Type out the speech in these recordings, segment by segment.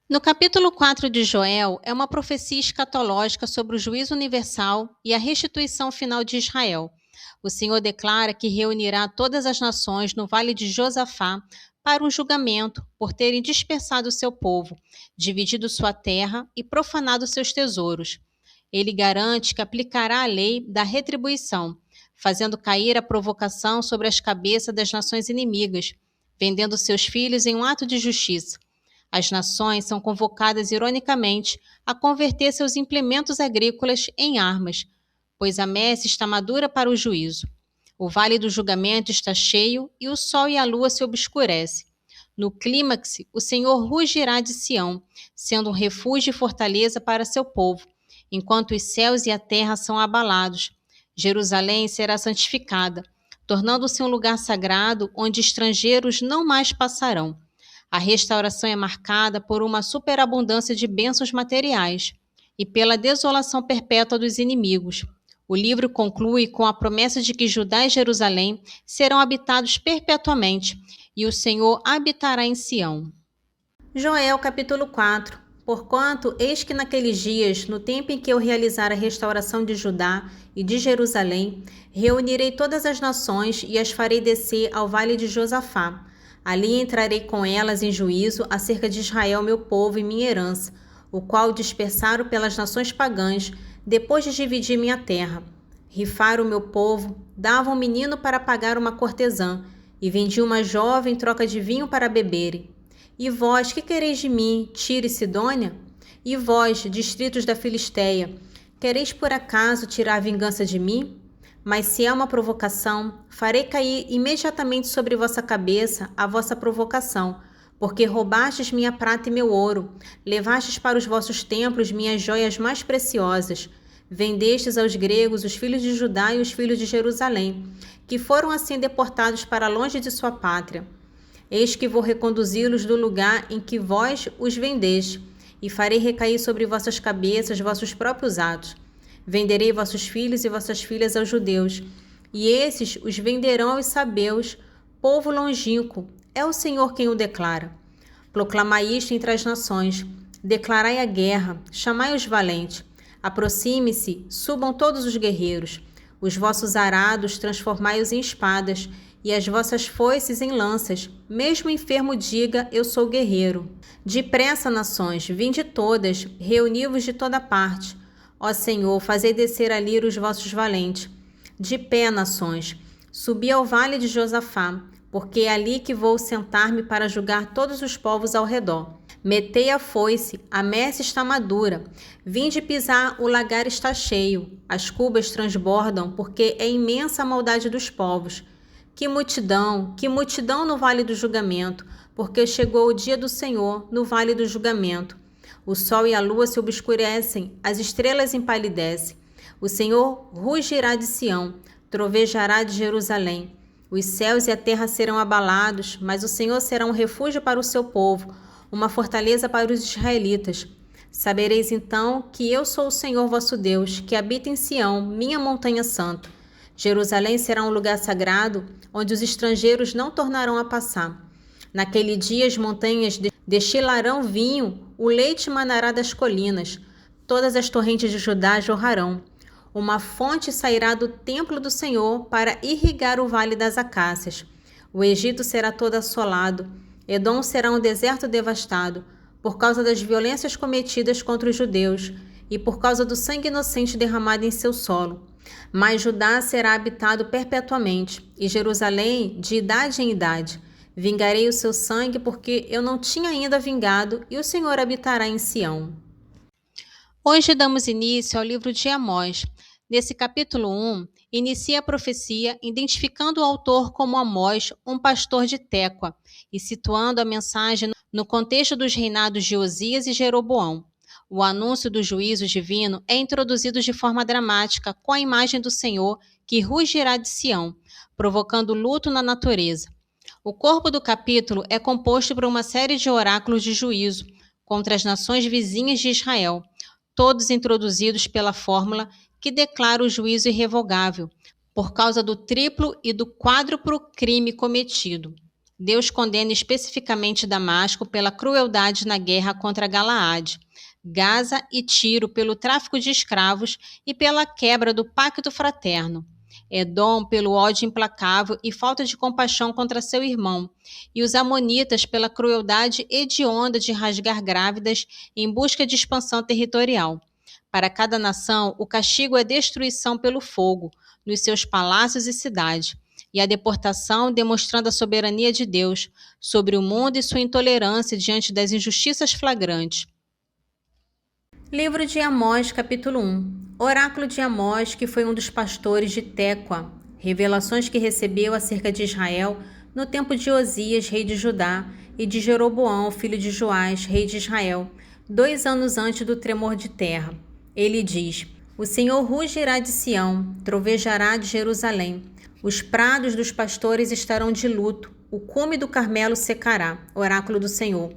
No capítulo 4 de Joel, é uma profecia escatológica sobre o juízo universal e a restituição final de Israel. O Senhor declara que reunirá todas as nações no vale de Josafá para um julgamento por terem dispersado seu povo, dividido sua terra e profanado seus tesouros. Ele garante que aplicará a lei da retribuição, fazendo cair a provocação sobre as cabeças das nações inimigas, vendendo seus filhos em um ato de justiça. As nações são convocadas ironicamente a converter seus implementos agrícolas em armas, pois a messe está madura para o juízo. O vale do julgamento está cheio e o sol e a lua se obscurecem. No clímax, o Senhor rugirá de Sião, sendo um refúgio e fortaleza para seu povo, enquanto os céus e a terra são abalados. Jerusalém será santificada, tornando-se um lugar sagrado onde estrangeiros não mais passarão. A restauração é marcada por uma superabundância de bênçãos materiais e pela desolação perpétua dos inimigos. O livro conclui com a promessa de que Judá e Jerusalém serão habitados perpetuamente e o Senhor habitará em Sião. Joel capítulo 4. Porquanto, eis que naqueles dias, no tempo em que eu realizar a restauração de Judá e de Jerusalém, reunirei todas as nações e as farei descer ao vale de Josafá. Ali entrarei com elas em juízo acerca de Israel, meu povo e minha herança, o qual dispersaram pelas nações pagãs, depois de dividir minha terra. Rifaram o meu povo, davam um menino para pagar uma cortesã, e vendiam uma jovem em troca de vinho para beberem. E vós, que quereis de mim, Tiro e Sidônia? E vós, distritos da Filisteia, quereis por acaso tirar a vingança de mim? Mas se é uma provocação, farei cair imediatamente sobre vossa cabeça a vossa provocação, porque roubastes minha prata e meu ouro, levastes para os vossos templos minhas joias mais preciosas, vendestes aos gregos os filhos de Judá e os filhos de Jerusalém, que foram assim deportados para longe de sua pátria. Eis que vou reconduzi-los do lugar em que vós os vendeste, e farei recair sobre vossas cabeças vossos próprios atos. Venderei vossos filhos e vossas filhas aos judeus, e esses os venderão aos sabeus, povo longínquo. É o Senhor quem o declara. Proclamai isto entre as nações, declarai a guerra, chamai os valentes. Aproxime-se, subam todos os guerreiros. Os vossos arados transformai-os em espadas, e as vossas foices em lanças. Mesmo o enfermo diga, eu sou guerreiro. Depressa, nações, vinde todas, reuni-vos de toda parte. Ó Senhor, fazei descer ali os vossos valentes. De pé, nações, subi ao vale de Josafá, porque é ali que vou sentar-me para julgar todos os povos ao redor. Metei a foice, a messe está madura. Vinde pisar, o lagar está cheio. As cubas transbordam, porque é imensa a maldade dos povos. Que multidão no vale do julgamento, porque chegou o dia do Senhor no vale do julgamento. O sol e a lua se obscurecem, as estrelas empalidecem. O Senhor rugirá de Sião, trovejará de Jerusalém. Os céus e a terra serão abalados, mas o Senhor será um refúgio para o seu povo, uma fortaleza para os israelitas. Sabereis então que eu sou o Senhor vosso Deus, que habita em Sião, minha montanha santa. Jerusalém será um lugar sagrado, onde os estrangeiros não tornarão a passar. Naquele dia as montanhas destilarão vinho, o leite manará das colinas, todas as torrentes de Judá jorrarão. Uma fonte sairá do templo do Senhor para irrigar o vale das acácias. O Egito será todo assolado, Edom será um deserto devastado, por causa das violências cometidas contra os judeus e por causa do sangue inocente derramado em seu solo. Mas Judá será habitado perpetuamente, e Jerusalém de idade em idade. Vingarei o seu sangue, porque eu não tinha ainda vingado, e o Senhor habitará em Sião. Hoje damos início ao livro de Amós. Nesse capítulo 1, inicia a profecia identificando o autor como Amós, um pastor de Tecoa, e situando a mensagem no contexto dos reinados de Osias e Jeroboão. O anúncio do juízo divino é introduzido de forma dramática com a imagem do Senhor que rugirá de Sião, provocando luto na natureza. O corpo do capítulo é composto por uma série de oráculos de juízo contra as nações vizinhas de Israel, todos introduzidos pela fórmula que declara o juízo irrevogável, por causa do triplo e do quádruplo crime cometido. Deus condena especificamente Damasco pela crueldade na guerra contra Galaade, Gaza e Tiro pelo tráfico de escravos e pela quebra do pacto fraterno. Edom pelo ódio implacável e falta de compaixão contra seu irmão, e os amonitas pela crueldade hedionda de rasgar grávidas em busca de expansão territorial. Para cada nação, o castigo é destruição pelo fogo, nos seus palácios e cidades, e a deportação demonstrando a soberania de Deus sobre o mundo e sua intolerância diante das injustiças flagrantes. Livro de Amós, capítulo 1. Oráculo de Amós, que foi um dos pastores de Tecoa. Revelações que recebeu acerca de Israel no tempo de Osias, rei de Judá, e de Jeroboão, filho de Joás, rei de Israel, 2 anos antes do tremor de terra. Ele diz: O Senhor rugirá de Sião, trovejará de Jerusalém. Os prados dos pastores estarão de luto, o cume do Carmelo secará, oráculo do Senhor,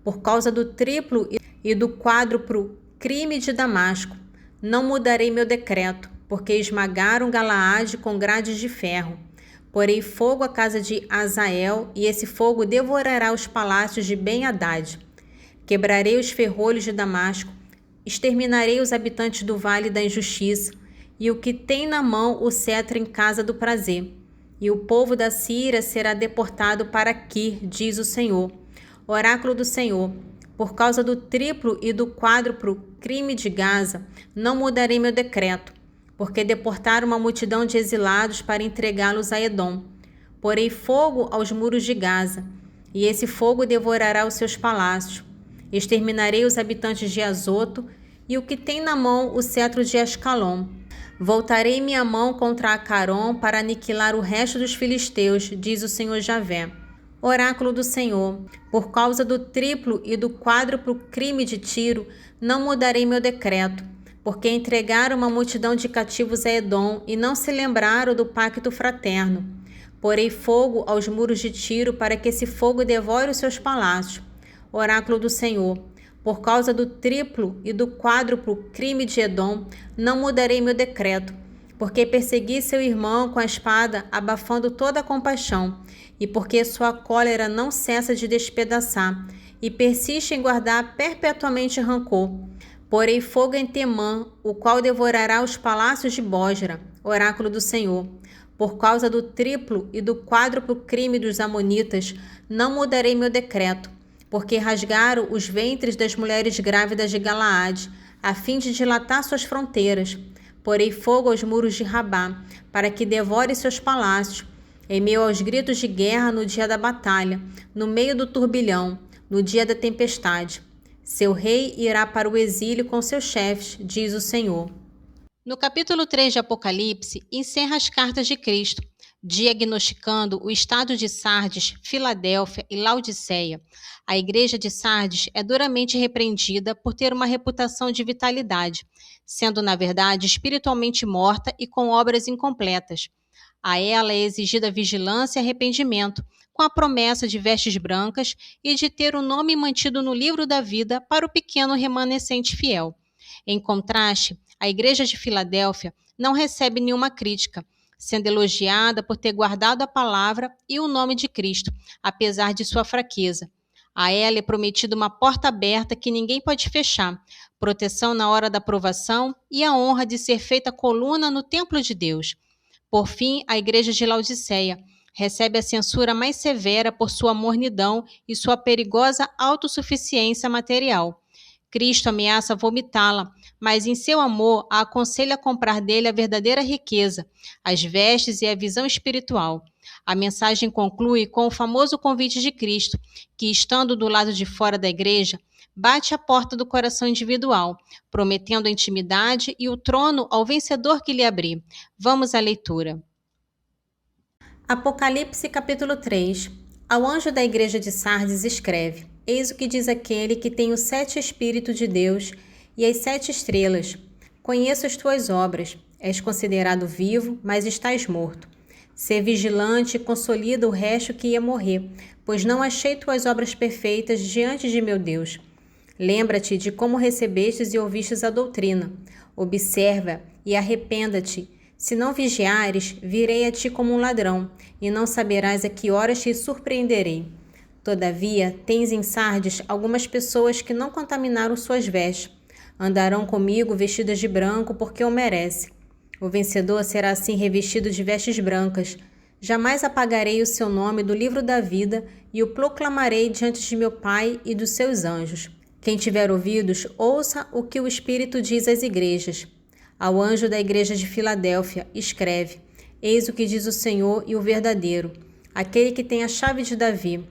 por causa do triplo e do quádruplo crime de Damasco. Não mudarei meu decreto, porque esmagaram Galaade com grades de ferro. Porei fogo à casa de Azael, e esse fogo devorará os palácios de Ben-Hadad. Quebrarei os ferrolhos de Damasco, exterminarei os habitantes do vale da injustiça, e o que tem na mão o cetro em casa do prazer. E o povo da Síria será deportado para Quir, diz o Senhor. Oráculo do Senhor. Por causa do triplo e do quádruplo crime de Gaza, não mudarei meu decreto, porque deportaram uma multidão de exilados para entregá-los a Edom. Porei fogo aos muros de Gaza, e esse fogo devorará os seus palácios. Exterminarei os habitantes de Azoto e o que tem na mão o cetro de Ascalon. Voltarei minha mão contra Acaron para aniquilar o resto dos filisteus, diz o Senhor Javé. Oráculo do Senhor, por causa do triplo e do quádruplo crime de Tiro, não mudarei meu decreto, porque entregaram uma multidão de cativos a Edom e não se lembraram do pacto fraterno. Porei fogo aos muros de Tiro para que esse fogo devore os seus palácios. Oráculo do Senhor, por causa do triplo e do quádruplo crime de Edom, não mudarei meu decreto, porque persegui seu irmão com a espada, abafando toda a compaixão, e porque sua cólera não cessa de despedaçar, e persiste em guardar perpetuamente rancor. Porei fogo em Temã, o qual devorará os palácios de Bosra, oráculo do Senhor. Por causa do triplo e do quádruplo crime dos amonitas, não mudarei meu decreto, porque rasgaram os ventres das mulheres grávidas de Galaade, a fim de dilatar suas fronteiras. Porei fogo aos muros de Rabá, para que devore seus palácios, em meio aos gritos de guerra no dia da batalha, no meio do turbilhão, no dia da tempestade. Seu rei irá para o exílio com seus chefes, diz o Senhor. No capítulo 3 de Apocalipse, encerra as cartas de Cristo, diagnosticando o estado de Sardes, Filadélfia e Laodiceia. A igreja de Sardes é duramente repreendida por ter uma reputação de vitalidade, sendo, na verdade, espiritualmente morta e com obras incompletas. A ela é exigida vigilância e arrependimento, com a promessa de vestes brancas e de ter o nome mantido no livro da vida para o pequeno remanescente fiel. Em contraste, a igreja de Filadélfia não recebe nenhuma crítica, sendo elogiada por ter guardado a palavra e o nome de Cristo, apesar de sua fraqueza. A ela é prometida uma porta aberta que ninguém pode fechar, proteção na hora da provação e a honra de ser feita coluna no templo de Deus. Por fim, a igreja de Laodiceia recebe a censura mais severa por sua mornidão e sua perigosa autossuficiência material. Cristo ameaça vomitá-la, mas em seu amor a aconselha a comprar dele a verdadeira riqueza, as vestes e a visão espiritual. A mensagem conclui com o famoso convite de Cristo, que, estando do lado de fora da igreja, bate à porta do coração individual, prometendo a intimidade e o trono ao vencedor que lhe abrir. Vamos à leitura. Apocalipse capítulo 3. Ao anjo da igreja de Sardes escreve: Eis o que diz aquele que tem os 7 Espíritos de Deus e as 7 estrelas. Conheço as tuas obras. És considerado vivo, mas estás morto. Sê vigilante e consolida o resto que ia morrer, pois não achei tuas obras perfeitas diante de meu Deus. Lembra-te de como recebestes e ouvistes a doutrina. Observa e arrependa-te. Se não vigiares, virei a ti como um ladrão, e não saberás a que horas te surpreenderei. Todavia, tens em Sardes algumas pessoas que não contaminaram suas vestes. Andarão comigo vestidas de branco, porque o merece. O vencedor será assim revestido de vestes brancas. Jamais apagarei o seu nome do livro da vida e o proclamarei diante de meu Pai e dos seus anjos. Quem tiver ouvidos, ouça o que o Espírito diz às igrejas. Ao anjo da igreja de Filadélfia, escreve: Eis o que diz o Senhor e o verdadeiro, aquele que tem a chave de Davi,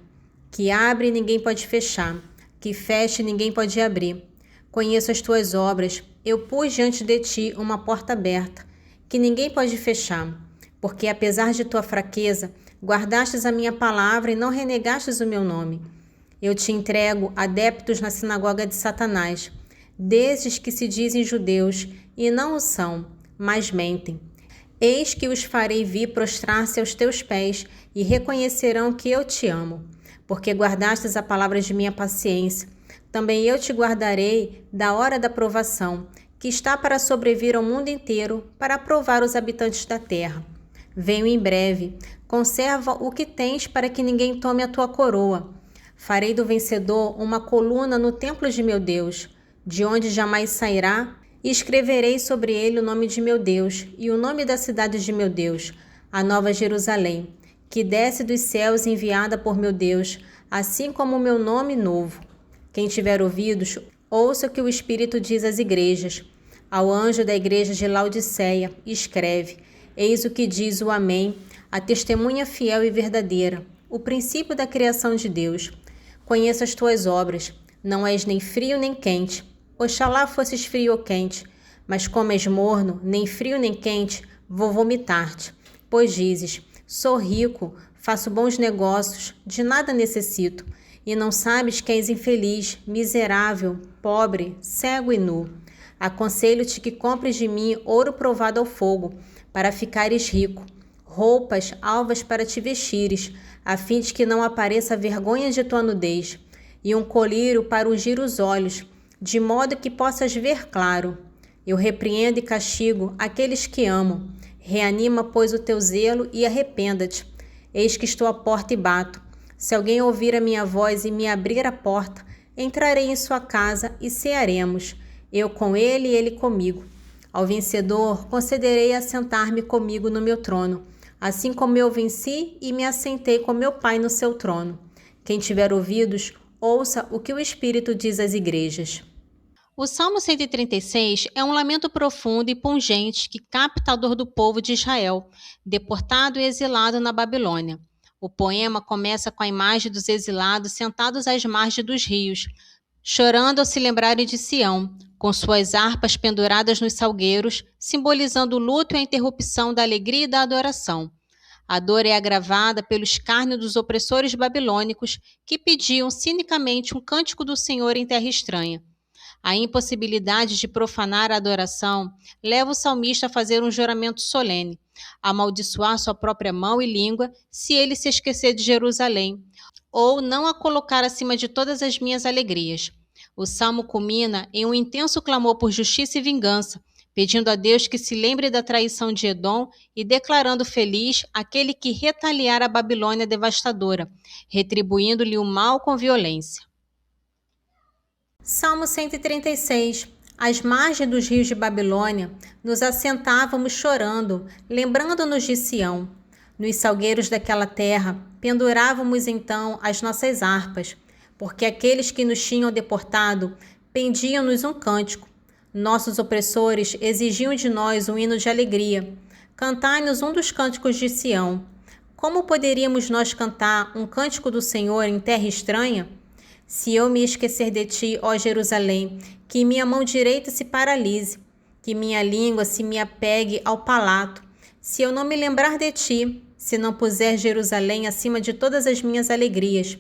que abre e ninguém pode fechar, que fecha e ninguém pode abrir. Conheço as tuas obras, eu pus diante de ti uma porta aberta, que ninguém pode fechar, porque apesar de tua fraqueza, guardastes a minha palavra e não renegastes o meu nome. Eu te entrego adeptos na sinagoga de Satanás, desses que se dizem judeus e não o são, mas mentem. Eis que os farei vir prostrar-se aos teus pés e reconhecerão que eu te amo, porque guardastes a palavra de minha paciência. Também eu te guardarei da hora da provação, que está para sobrevir ao mundo inteiro, para provar os habitantes da terra. Venho em breve, conserva o que tens para que ninguém tome a tua coroa. Farei do vencedor uma coluna no templo de meu Deus, de onde jamais sairá, e escreverei sobre ele o nome de meu Deus e o nome da cidade de meu Deus, a Nova Jerusalém, que desce dos céus enviada por meu Deus, assim como o meu nome novo. Quem tiver ouvidos, ouça o que o Espírito diz às igrejas. Ao anjo da igreja de Laodiceia, escreve: Eis o que diz o Amém, a testemunha fiel e verdadeira, o princípio da criação de Deus. Conheço as tuas obras, não és nem frio nem quente. Oxalá fosses frio ou quente, mas como és morno, nem frio nem quente, vou vomitar-te. Pois dizes: sou rico, faço bons negócios, de nada necessito, e não sabes que és infeliz, miserável, pobre, cego e nu. Aconselho-te que compres de mim ouro provado ao fogo, para ficares rico, roupas alvas para te vestires, a fim de que não apareça a vergonha de tua nudez, e um colírio para ungir os olhos, de modo que possas ver claro. Eu repreendo e castigo aqueles que amo. Reanima, pois, o teu zelo e arrependa-te. Eis que estou à porta e bato. Se alguém ouvir a minha voz e me abrir a porta, entrarei em sua casa e cearemos, eu com ele e ele comigo. Ao vencedor concederei assentar-me comigo no meu trono, assim como eu venci e me assentei com meu Pai no seu trono. Quem tiver ouvidos, ouça o que o Espírito diz às igrejas. O Salmo 136 é um lamento profundo e pungente que capta a dor do povo de Israel, deportado e exilado na Babilônia. O poema começa com a imagem dos exilados sentados às margens dos rios, chorando ao se lembrarem de Sião, com suas harpas penduradas nos salgueiros, simbolizando o luto e a interrupção da alegria e da adoração. A dor é agravada pelo escárnio dos opressores babilônicos que pediam cinicamente um cântico do Senhor em terra estranha. A impossibilidade de profanar a adoração leva o salmista a fazer um juramento solene, a amaldiçoar sua própria mão e língua se ele se esquecer de Jerusalém, ou não a colocar acima de todas as minhas alegrias. O salmo culmina em um intenso clamor por justiça e vingança, pedindo a Deus que se lembre da traição de Edom e declarando feliz aquele que retaliar a Babilônia devastadora, retribuindo-lhe o mal com violência. Salmo 136. Às margens dos rios de Babilônia, nos assentávamos chorando, lembrando-nos de Sião. Nos salgueiros daquela terra, pendurávamos então as nossas harpas, porque aqueles que nos tinham deportado pendiam-nos um cântico. Nossos opressores exigiam de nós um hino de alegria. Cantai-nos um dos cânticos de Sião. Como poderíamos nós cantar um cântico do Senhor em terra estranha? Se eu me esquecer de ti, ó Jerusalém, que minha mão direita se paralise, que minha língua se me apegue ao palato. Se eu não me lembrar de ti, se não puser Jerusalém acima de todas as minhas alegrias.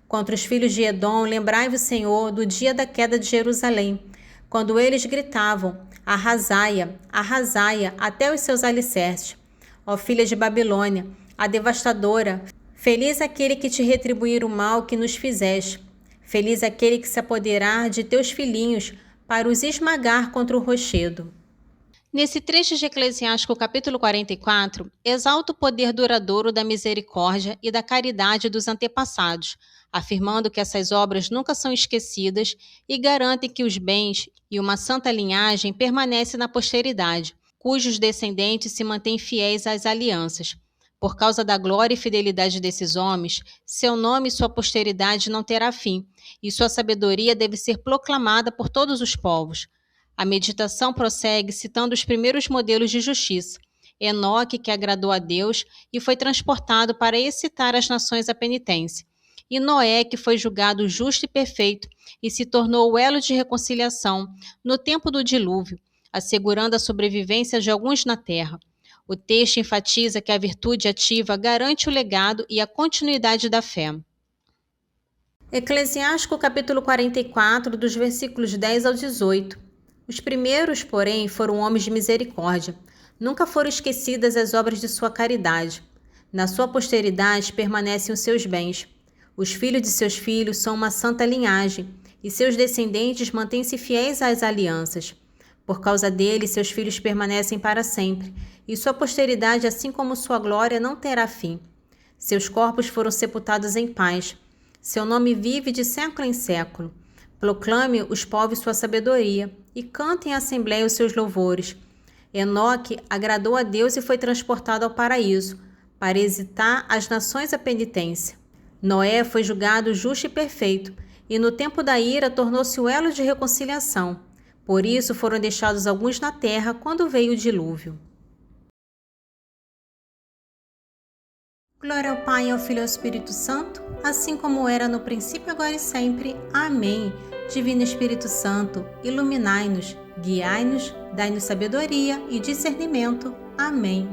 Contra os filhos de Edom, lembrai-vos, Senhor, do dia da queda de Jerusalém, quando eles gritavam: arrasai-a, arrasai-a, até os seus alicerces. Ó filha de Babilônia, a devastadora, feliz aquele que te retribuir o mal que nos fizeste. Feliz aquele que se apoderar de teus filhinhos para os esmagar contra o rochedo. Nesse trecho de Eclesiástico, capítulo 44, exalta o poder duradouro da misericórdia e da caridade dos antepassados, afirmando que essas obras nunca são esquecidas e garantem que os bens e uma santa linhagem permanecem na posteridade, cujos descendentes se mantêm fiéis às alianças. Por causa da glória e fidelidade desses homens, seu nome e sua posteridade não terá fim, e sua sabedoria deve ser proclamada por todos os povos. A meditação prossegue citando os primeiros modelos de justiça. Enoque, que agradou a Deus e foi transportado para excitar as nações à penitência. E Noé, que foi julgado justo e perfeito e se tornou o elo de reconciliação no tempo do dilúvio, assegurando a sobrevivência de alguns na terra. O texto enfatiza que a virtude ativa garante o legado e a continuidade da fé. Eclesiástico capítulo 44, dos versículos 10 ao 18. Os primeiros, porém, foram homens de misericórdia. Nunca foram esquecidas as obras de sua caridade. Na sua posteridade permanecem os seus bens. Os filhos de seus filhos são uma santa linhagem, e seus descendentes mantêm-se fiéis às alianças. Por causa deles, seus filhos permanecem para sempre, e sua posteridade, assim como sua glória, não terá fim. Seus corpos foram sepultados em paz. Seu nome vive de século em século. Proclame os povos sua sabedoria e cantem à assembleia os seus louvores. Enoque agradou a Deus e foi transportado ao paraíso, para excitar as nações à penitência. Noé foi julgado justo e perfeito, e no tempo da ira tornou-se o elo de reconciliação. Por isso foram deixados alguns na terra quando veio o dilúvio. Glória ao Pai, ao Filho e ao Espírito Santo, assim como era no princípio, agora e sempre. Amém. Divino Espírito Santo, iluminai-nos, guiai-nos, dai-nos sabedoria e discernimento. Amém.